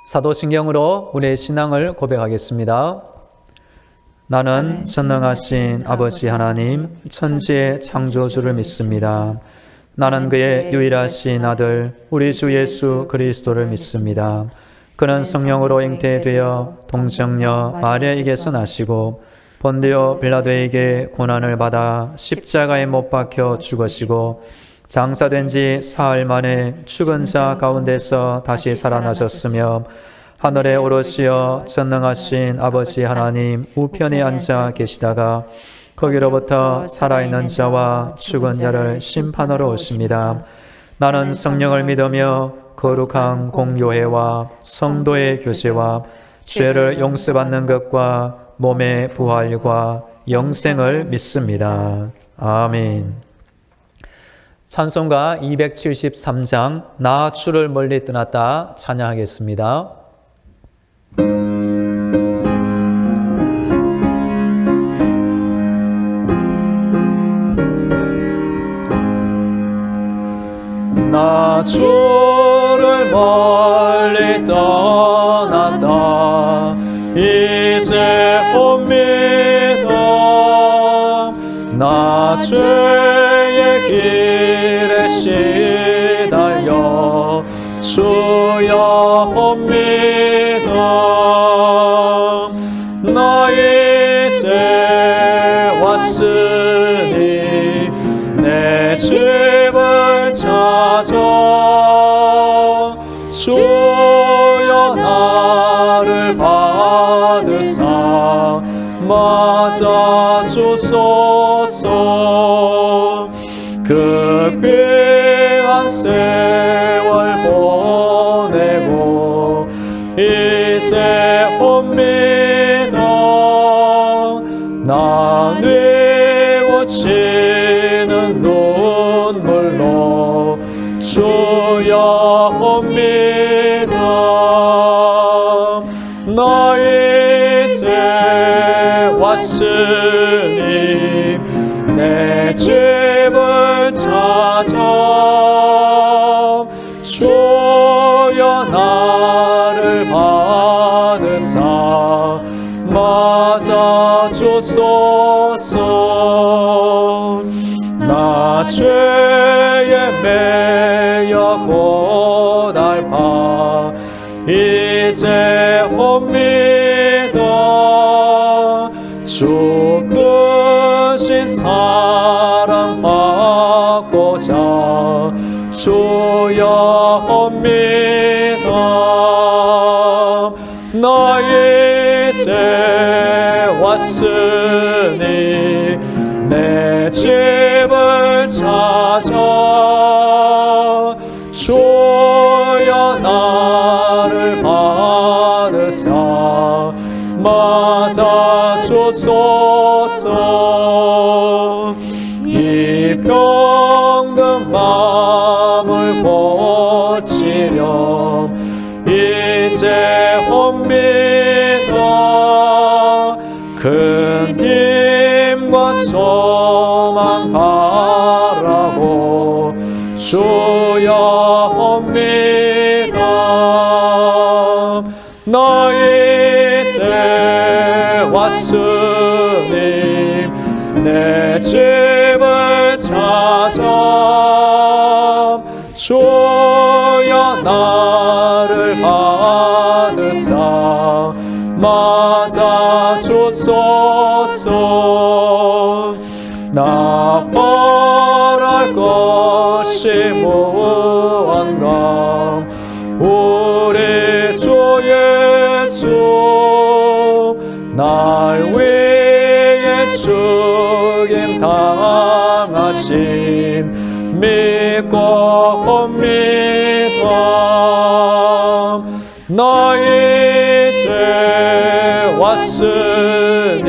사도신경으로 우리의 신앙을 고백하겠습니다. 나는 전능하신 아버지 하나님, 천지의 창조주를 믿습니다. 나는 그의 유일하신 아들, 우리 주 예수 그리스도를 믿습니다. 그는 성령으로 잉태되어 동정녀 마리아에게서 나시고 본디오 빌라도에게 고난을 받아 십자가에 못 박혀 죽으시고 장사된 지 사흘 만에 죽은 자 가운데서 다시 살아나셨으며 하늘에 오르시어 전능하신 아버지 하나님 우편에 앉아 계시다가 거기로부터 살아있는 자와 죽은 자를 심판하러 오십니다. 나는 성령을 믿으며 거룩한 공교회와 성도의 교제와 죄를 용서받는 것과 몸의 부활과 영생을 믿습니다. 아멘. 찬송가 273장 나 주를 멀리 떠났다 찬양하겠습니다. 나 주를 멀리 떠났다 이제 옵니다. 나 주의 길에 시달려 주여 옵니다. 나 이제 왔으니 내 집을 찾아 주여 나를 받으사 맞아 주소서. 그 귀한 세월 보내고 이제 옵니다. 나 뉘우치는 눈물로 주여 옵니다. 나 이제 왔으니 내 집을 찾아 주여 나를 받으사 맞아 주소서. 나 죄에 매여 고달파 이제 옵니다. 주 크신 사랑 받고자 주여 옵니다. 나 이제 왔으니 내 집을 찾아 주여 나를 받으사 맞아 주소서. 이 병든 마음을 고치려 이제 옵니다. 큰 힘과 소망 바라고 주여 옵니다. 나 이제 왔으니 내 집을 찾아 주여 나를 받으사 맞아 주소서. 나 바랄 것이 무언가 우리 주 예수 날 위해 죽임 당하심 믿고 옵니다. 나 이제 왔으니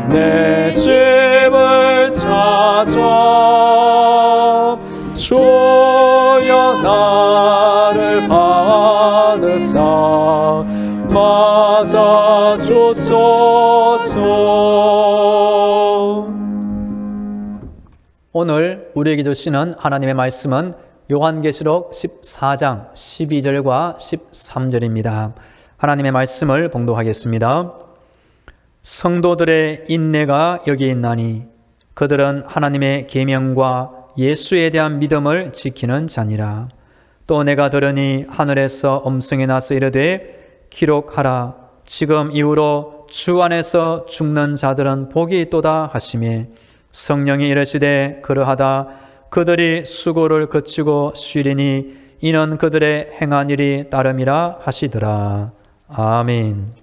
내 집을 찾아 주여 나를 받으사 맞아 주소서. 오늘 우리에게 주시는 하나님의 말씀은 요한계시록 14장 12절과 13절입니다. 하나님의 말씀을 봉독하겠습니다. 성도들의 인내가 여기 있나니 그들은 하나님의 계명과 예수에 대한 믿음을 지키는 자니라. 또 내가 들으니 하늘에서 음성이 나서 이르되 기록하라. 지금 이후로 주 안에서 죽는 자들은 복이 있도다 하시매 성령이 이르시되 그러하다. 그들이 수고를 그치고 쉬리니 이는 그들의 행한 일이 따름이라 하시더라. 아멘.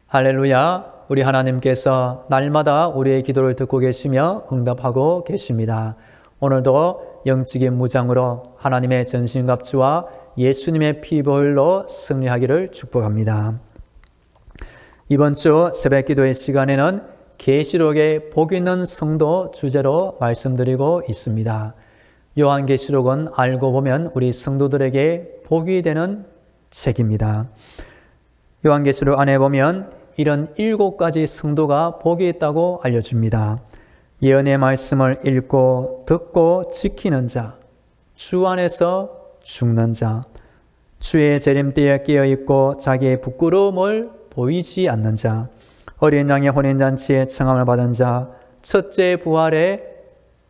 할렐루야. 우리 하나님께서 날마다 우리의 기도를 듣고 계시며 응답하고 계십니다. 오늘도 영적인 무장으로 하나님의 전신갑주와 예수님의 피보혈로 승리하기를 축복합니다. 이번 주 새벽기도의 시간에는 계시록의 복 있는 성도 주제로 말씀드리고 있습니다. 요한계시록은 알고 보면 우리 성도들에게 복이 되는 책입니다. 요한계시록 안에 보면 이런 7가지 성도가 복이 있다고 알려줍니다. 예언의 말씀을 읽고 듣고 지키는 자, 주 안에서 죽는 자, 주의 재림때에 깨어있고 자기의 부끄러움을 보이지 않는 자, 어린 양의 혼인잔치에 청함을 받은 자, 첫째 부활에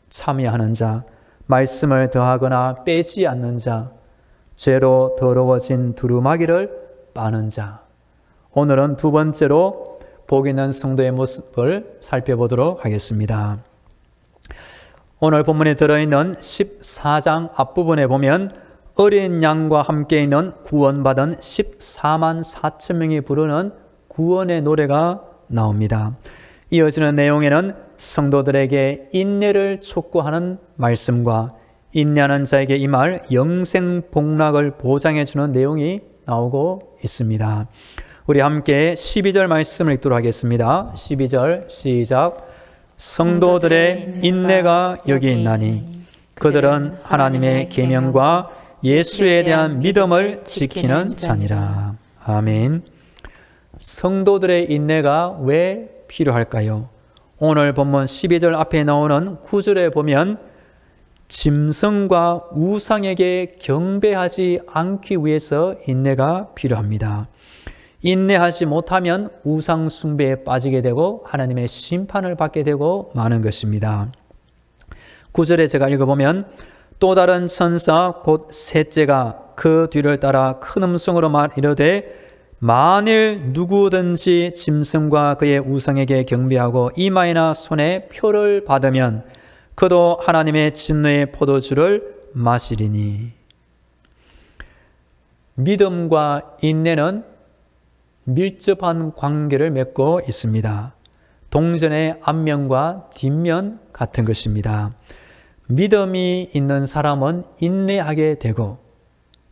참여하는 자, 말씀을 더하거나 빼지 않는 자, 죄로 더러워진 두루마기를 빠는 자. 오늘은 두 번째로 복 있는 성도의 모습을 살펴보도록 하겠습니다. 오늘 본문에 들어있는 14장 앞부분에 보면 어린 양과 함께 있는 구원받은 14만 4천 명이 부르는 구원의 노래가 나옵니다. 이어지는 내용에는 성도들에게 인내를 촉구하는 말씀과 인내하는 자에게 임할 영생 복락을 보장해 주는 내용이 나오고 있습니다. 우리 함께 12절 말씀을 읽도록 하겠습니다. 12절 시작. 성도들의 인내가 여기 있나니 그들은 하나님의 계명과 예수에 대한 믿음을 지키는 자니라. 아멘. 성도들의 인내가 왜 필요할까요? 오늘 본문 12절 앞에 나오는 9절에 보면 짐승과 우상에게 경배하지 않기 위해서 인내가 필요합니다. 인내하지 못하면 우상 숭배에 빠지게 되고 하나님의 심판을 받게 되고 마는 것입니다. 9절에 제가 읽어보면 또 다른 천사 곧 셋째가 그 뒤를 따라 큰 음성으로 이르되 만일 누구든지 짐승과 그의 우상에게 경배하고 이마에나 손에 표를 받으면 그도 하나님의 진노의 포도주를 마시리니. 믿음과 인내는 밀접한 관계를 맺고 있습니다. 동전의 앞면과 뒷면 같은 것입니다. 믿음이 있는 사람은 인내하게 되고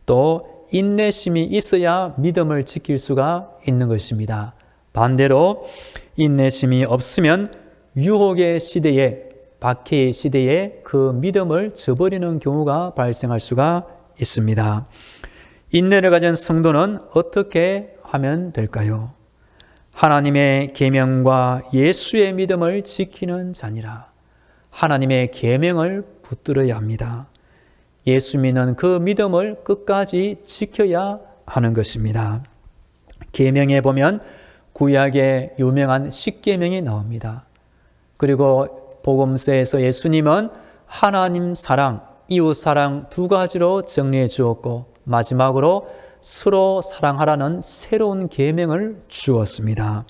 또 인내심이 있어야 믿음을 지킬 수가 있는 것입니다. 반대로 인내심이 없으면 유혹의 시대에, 박해의 시대에 그 믿음을 저버리는 경우가 발생할 수가 있습니다. 인내를 가진 성도는 어떻게 하면 될까요? 하나님의 계명과 예수의 믿음을 지키는 자니라. 하나님의 계명을 붙들어야 합니다. 예수 믿는 그 믿음을 끝까지 지켜야 하는 것입니다. 계명에 보면 구약의 유명한 10계명이 나옵니다. 그리고 복음서에서 예수님은 하나님 사랑, 이웃 사랑 두 가지로 정리해 주었고 마지막으로 서로 사랑하라는 새로운 계명을 주었습니다.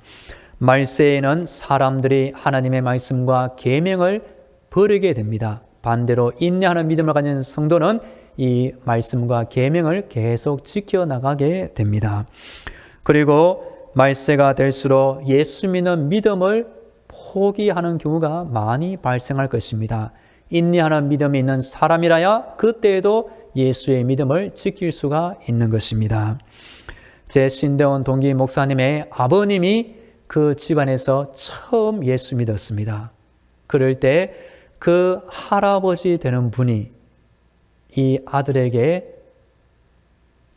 말세에는 사람들이 하나님의 말씀과 계명을 버리게 됩니다. 반대로 인내하는 믿음을 가진 성도는 이 말씀과 계명을 계속 지켜나가게 됩니다. 그리고 말세가 될수록 예수 믿는 믿음을 포기하는 경우가 많이 발생할 것입니다. 인내하는 믿음이 있는 사람이라야 그때에도 예수의 믿음을 지킬 수가 있는 것입니다. 제 신대원 동기 목사님의 아버님이 그 집안에서 처음 예수 믿었습니다. 그럴 때 그 할아버지 되는 분이 이 아들에게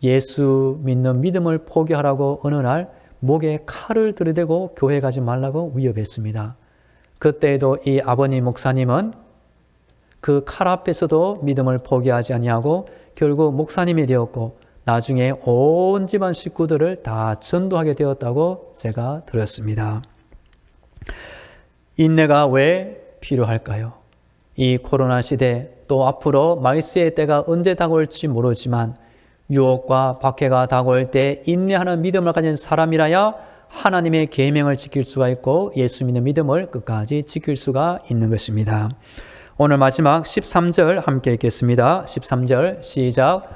예수 믿는 믿음을 포기하라고 어느 날 목에 칼을 들이대고 교회 가지 말라고 위협했습니다. 그때에도 이 아버님 목사님은 그 칼 앞에서도 믿음을 포기하지 아니하고 결국 목사님이 되었고 나중에 온 집안 식구들을 다 전도하게 되었다고 제가 들었습니다. 인내가 왜 필요할까요? 이 코로나 시대 또 앞으로 말세의 때가 언제 다가올지 모르지만 유혹과 박해가 다가올 때 인내하는 믿음을 가진 사람이라야 하나님의 계명을 지킬 수가 있고 예수 믿는 믿음을 끝까지 지킬 수가 있는 것입니다. 오늘 마지막 13절 함께 읽겠습니다. 13절 시작.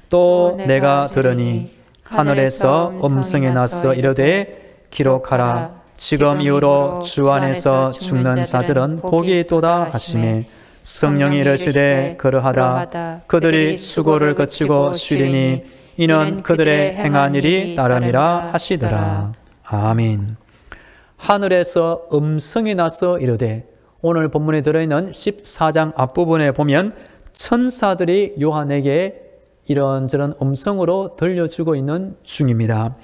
또 내가 들으니 하늘에서 음성이 났어 이르되 기록하라. 지금 이후로 주 안에서 죽는 자들은 복이 있도다 하시매 성령이 이르시되 그러하다. 그들이 수고를 거치고 쉬리니 이는 그들의 행한 일이 따름이라 하시더라. 아멘. 하늘에서 음성이 나서 이르되, 오늘 본문에 들어있는 14장 앞부분에 보면 천사들이 요한에게 이런저런 음성으로 들려주고 있는 중입니다.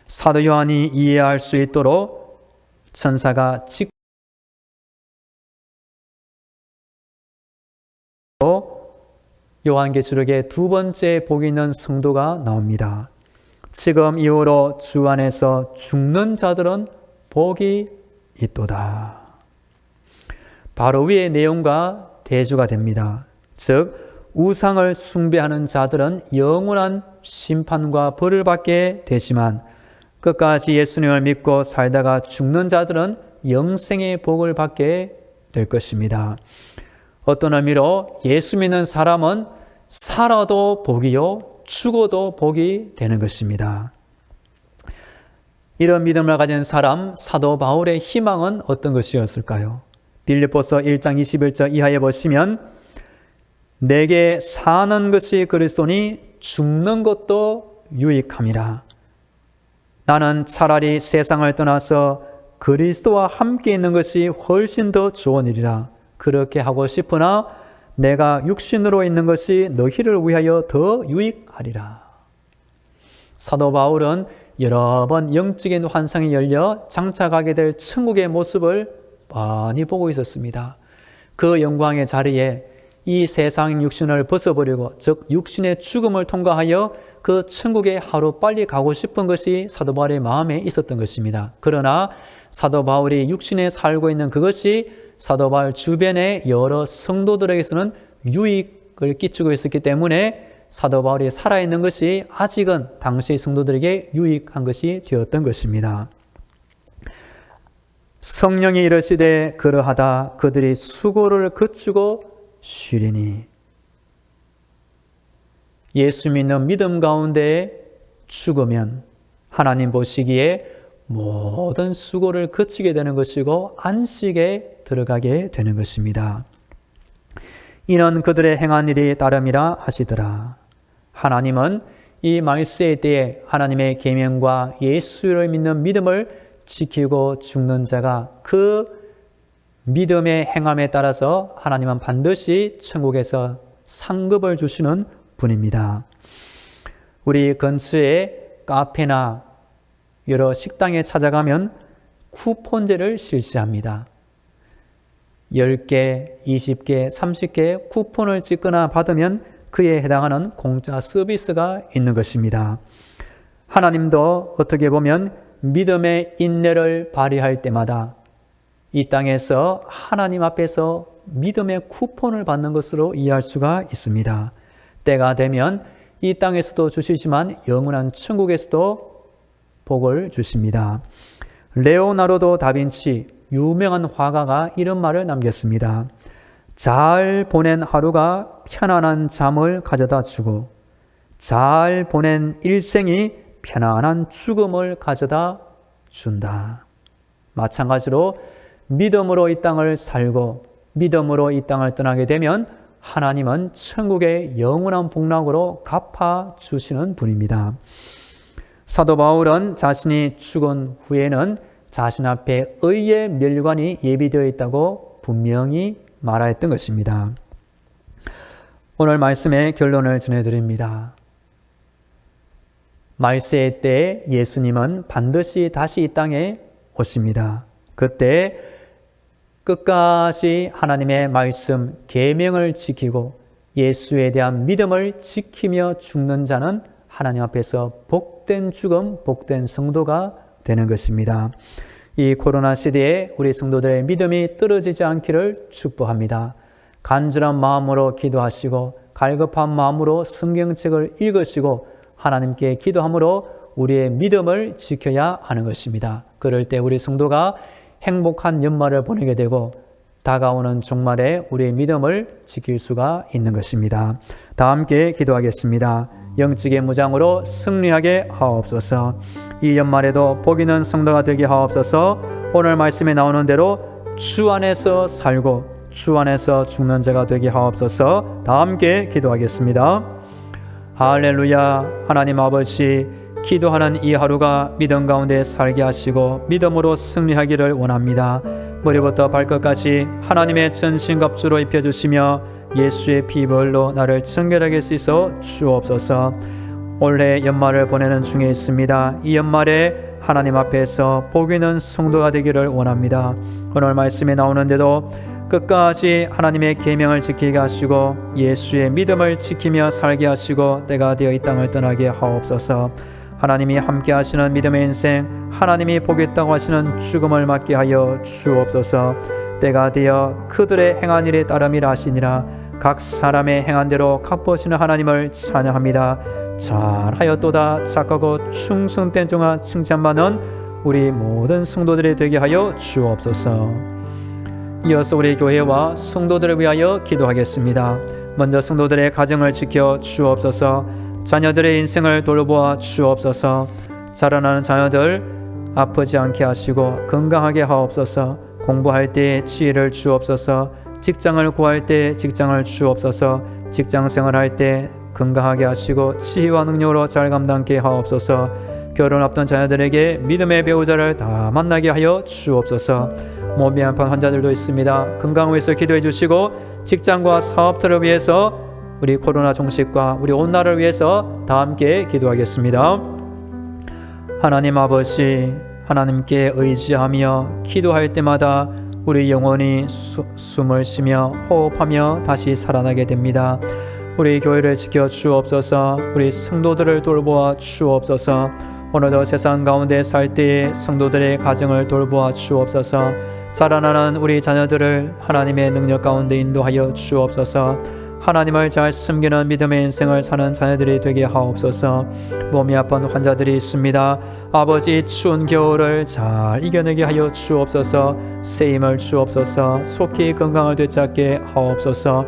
사도 요한이 이해할 수 있도록 천사가 요한계시록의 두 번째 복이 있는 성도가 나옵니다. 지금 이후로 주 안에서 죽는 자들은 복이 있도다. 바로 위의 내용과 대조가 됩니다. 즉 우상을 숭배하는 자들은 영원한 심판과 벌을 받게 되지만 끝까지 예수님을 믿고 살다가 죽는 자들은 영생의 복을 받게 될 것입니다. 어떤 의미로 예수 믿는 사람은 살아도 복이요 죽어도 복이 되는 것입니다. 이런 믿음을 가진 사람 사도 바울의 희망은 어떤 것이었을까요? 빌립보서 1장 21절 이하에 보시면 내게 사는 것이 그리스도니 죽는 것도 유익함이라. 나는 차라리 세상을 떠나서 그리스도와 함께 있는 것이 훨씬 더 좋은 일이라. 그렇게 하고 싶으나 내가 육신으로 있는 것이 너희를 위하여 더 유익하리라. 사도 바울은 여러 번 영적인 환상이 열려 장차가게 될 천국의 모습을 많이 보고 있었습니다. 그 영광의 자리에 이 세상 육신을 벗어버리고 즉 육신의 죽음을 통과하여 그 천국에 하루 빨리 가고 싶은 것이 사도 바울의 마음에 있었던 것입니다. 그러나 사도 바울이 육신에 살고 있는 그것이 사도 바울 주변의 여러 성도들에게서는 유익을 끼치고 있었기 때문에 사도 바울이 살아있는 것이 아직은 당시 성도들에게 유익한 것이 되었던 것입니다. 성령이 이르시되 그러하다. 그들이 수고를 거치고 쉬리니. 예수 믿는 믿음 가운데 죽으면 하나님 보시기에 모든 수고를 거치게 되는 것이고 안식에 들어가게 되는 것입니다. 이는 그들의 행한 일이 따름이라 하시더라. 하나님은 이 말세의 때에 하나님의 계명과 예수를 믿는 믿음을 지키고 죽는 자가 그 믿음의 행함에 따라서 하나님은 반드시 천국에서 상급을 주시는 분입니다. 우리 근처에 카페나 여러 식당에 찾아가면 쿠폰제를 실시합니다. 10개, 20개, 30개 쿠폰을 찍거나 받으면 그에 해당하는 공짜 서비스가 있는 것입니다. 하나님도 어떻게 보면 믿음의 인내를 발휘할 때마다 이 땅에서 하나님 앞에서 믿음의 쿠폰을 받는 것으로 이해할 수가 있습니다. 때가 되면 이 땅에서도 주시지만 영원한 천국에서도 복을 주십니다. 레오나르도 다빈치 유명한 화가가 이런 말을 남겼습니다. 잘 보낸 하루가 편안한 잠을 가져다 주고 잘 보낸 일생이 편안한 죽음을 가져다 준다. 마찬가지로 믿음으로 이 땅을 살고 믿음으로 이 땅을 떠나게 되면 하나님은 천국의 영원한 복락으로 갚아주시는 분입니다. 사도 바울은 자신이 죽은 후에는 자신 앞에 의의 멸관이 예비되어 있다고 분명히 말하였던 것입니다. 오늘 말씀의 결론을 전해드립니다. 말세의 때 예수님은 반드시 다시 이 땅에 오십니다. 그때 끝까지 하나님의 말씀 계명을 지키고 예수에 대한 믿음을 지키며 죽는 자는 하나님 앞에서 복된 죽음, 복된 성도가 되는 것입니다. 이 코로나 시대에 우리 성도들의 믿음이 떨어지지 않기를 축복합니다. 간절한 마음으로 기도하시고 갈급한 마음으로 성경책을 읽으시고 하나님께 기도함으로 우리의 믿음을 지켜야 하는 것입니다. 그럴 때 우리 성도가 행복한 연말을 보내게 되고 다가오는 종말에 우리의 믿음을 지킬 수가 있는 것입니다. 다 함께 기도하겠습니다. 영적인 무장으로 승리하게 하옵소서. 이 연말에도 복 있는 성도가 되게 하옵소서. 오늘 말씀에 나오는 대로 주 안에서 살고 주 안에서 죽는 자가 되게 하옵소서. 다 함께 기도하겠습니다. 할렐루야. 하나님 아버지, 기도하는 이 하루가 믿음 가운데 살게 하시고 믿음으로 승리하기를 원합니다. 머리부터 발끝까지 하나님의 전신갑주로 입혀주시며 예수의 피벌로 나를 청결하게 씻어 주옵소서. 올해 연말을 보내는 중에 있습니다. 이 연말에 하나님 앞에서 복 있는 성도가 되기를 원합니다. 오늘 말씀에 나오는데도 끝까지 하나님의 계명을 지키게 하시고 예수의 믿음을 지키며 살게 하시고 때가 되어 이 땅을 떠나게 하옵소서. 하나님이 함께 하시는 믿음의 인생, 하나님이 보겠다고 하시는 죽음을 맞게 하여 주옵소서. 때가 되어 그들의 행한 일에 따름이라 하시니라. 각 사람의 행한 대로 갚으시는 하나님을 찬양합니다. 잘하였도다 착하고 충성된 종아 칭찬받는 우리 모든 성도들이 되게 하여 주옵소서. 이어서 우리 교회와 성도들을 위하여 기도하겠습니다. 먼저 성도들의 가정을 지켜 주옵소서. 자녀들의 인생을 돌보아 주옵소서. 자라나는 자녀들 아프지 않게 하시고 건강하게 하옵소서. 공부할 때 지혜를 주옵소서. 직장을 구할 때 직장을 주옵소서. 직장생활할 때 건강하게 하시고 지혜와 능력으로 잘 감당케 하옵소서. 결혼 앞둔 자녀들에게 믿음의 배우자를 다 만나게 하여 주옵소서. 몸이 아픈 환자들도 있습니다. 건강을 위해서 기도해 주시고 직장과 사업들을 위해서 우리 코로나 종식과 우리 온 나라를 위해서 다 함께 기도하겠습니다. 하나님 아버지, 하나님께 의지하며 기도할 때마다 우리 영혼이 숨을 쉬며 호흡하며 다시 살아나게 됩니다. 우리 교회를 지켜 주옵소서. 우리 성도들을 돌보아 주옵소서. 오늘도 세상 가운데 살 때에 성도들의 가정을 돌보아 주옵소서. 자라나는 우리 자녀들을 하나님의 능력 가운데 인도하여 주옵소서. 하나님을 잘 숨기는 믿음의 인생을 사는 자녀들이 되게 하옵소서. 몸이 아픈 환자들이 있습니다. 아버지, 추운 겨울을 잘 이겨내게 하여 주옵소서. 새 힘을 주옵소서. 속히 건강을 되찾게 하옵소서.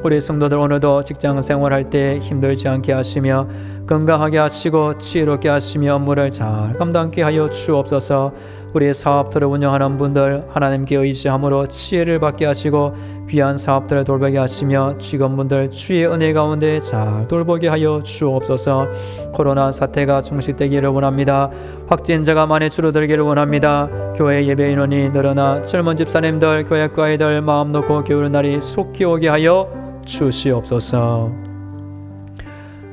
우리 성도들 오늘도 직장 생활할 때 힘들지 않게 하시며 건강하게 하시고 지혜롭게 하시며 업무를 잘 감당케 하여 주옵소서. 우리 사업들을 운영하는 분들 하나님께 의지함으로 지혜를 받게 하시고 귀한 사업들을 돌보게 하시며 직원분들 주의 은혜 가운데 잘 돌보게 하여 주옵소서. 코로나 사태가 종식되기를 원합니다. 확진자가 많이 줄어들기를 원합니다. 교회 예배 인원이 늘어나 젊은 집사님들 교회과 아이들 마음 놓고 게으른 날이 속히 오게 하여 주시옵소서.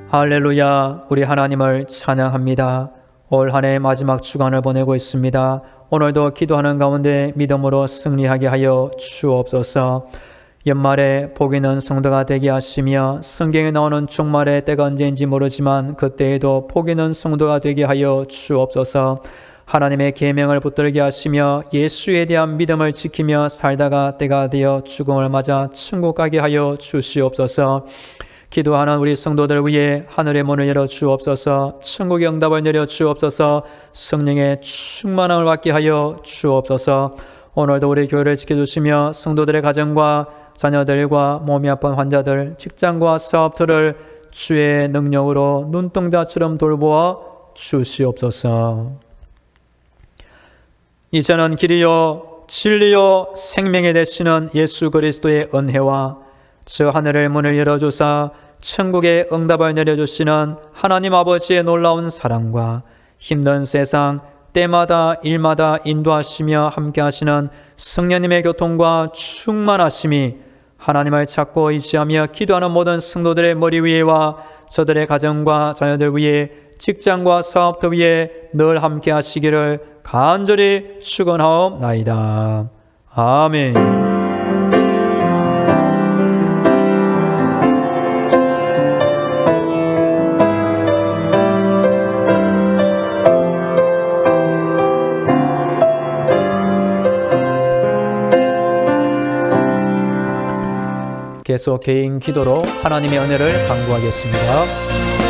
할렐루야. 우리 하나님을 찬양합니다. 올 한 해 마지막 주간을 보내고 있습니다. 오늘도 기도하는 가운데 믿음으로 승리하게 하여 주옵소서. 연말에 복 있는 성도가 되게 하시며 성경에 나오는 종말의 때가 언제인지 모르지만 그때에도 복 있는 성도가 되게 하여 주옵소서. 하나님의 계명을 붙들게 하시며 예수에 대한 믿음을 지키며 살다가 때가 되어 죽음을 맞아 천국 가게 하여 주시옵소서. 기도하는 우리 성도들 위해 하늘의 문을 열어 주옵소서. 천국의 응답을 내려 주옵소서. 성령의 충만함을 받게 하여 주옵소서. 오늘도 우리 교회를 지켜주시며 성도들의 가정과 자녀들과 몸이 아픈 환자들, 직장과 사업들을 주의 능력으로 눈동자처럼 돌보아 주시옵소서. 이제는 길이요 진리요 생명이 되시는 예수 그리스도의 은혜와 저 하늘의 문을 열어주사 천국의 응답을 내려주시는 하나님 아버지의 놀라운 사랑과 힘든 세상 때마다 일마다 인도하시며 함께하시는 성령님의 교통과 충만하심이 하나님을 찾고 의지하며 기도하는 모든 성도들의 머리 위에와 저들의 가정과 자녀들 위에 직장과 사업터 위에 늘 함께하시기를 간절히 축원하옵나이다. 아멘. 계속 개인 기도로 하나님의 은혜를 간구하겠습니다.